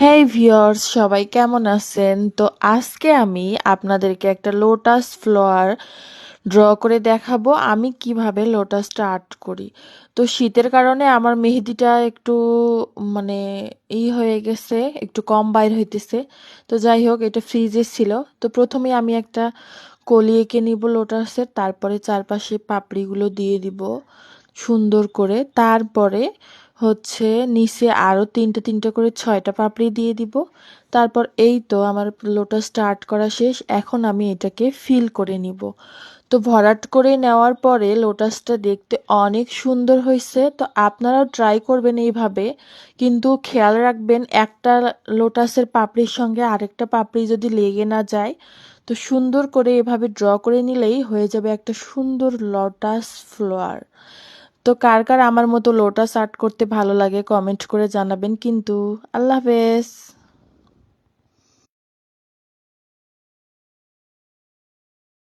হেই viewers, সবাই কেমন আছেন? তো আজকে আমি আপনাদেরকে একটা লোটাস ফ্লাওয়ার ড্র করে দেখাবো আমি কিভাবে লোটাসটা আর্ট করি। তো শীতের কারণে আমার মেহেদিটা একটু মানে হয়ে গেছে, একটু কম বাইর হইতেছে। তো যাই হোক, এটা ফ্রিজে ছিল। তো প্রথমে আমি একটা কলি এঁকে নিব লোটাসের, তারপরে চারপাশে পাপড়িগুলো দিয়ে দিব সুন্দর করে। তারপরে হচ্ছে নিচে আরও তিনটে তিনটে করে 6টা পাপড়ি দিয়ে দিব। তারপর এই তো আমার লোটাস স্টার্ট করা শেষ। এখন আমি এটাকে ফিল করে নিব। তো ভরাট করে নেওয়ার পরে লোটাসটা দেখতে অনেক সুন্দর হয়েছে। তো আপনারাও ট্রাই করবেন এইভাবে, কিন্তু খেয়াল রাখবেন একটা লোটাসের পাপড়ির সঙ্গে আরেকটা পাপড়ি যদি লেগে না যায়। তো সুন্দর করে এভাবে ড্র করে নিলেই হয়ে যাবে একটা সুন্দর লোটাস ফ্লাওয়ার। তো কার কার আমার মতো লোটাস আর্ট করতে ভালো লাগে কমেন্ট করে জানাবেন কিন্তু। আল্লাহ হাফেজ।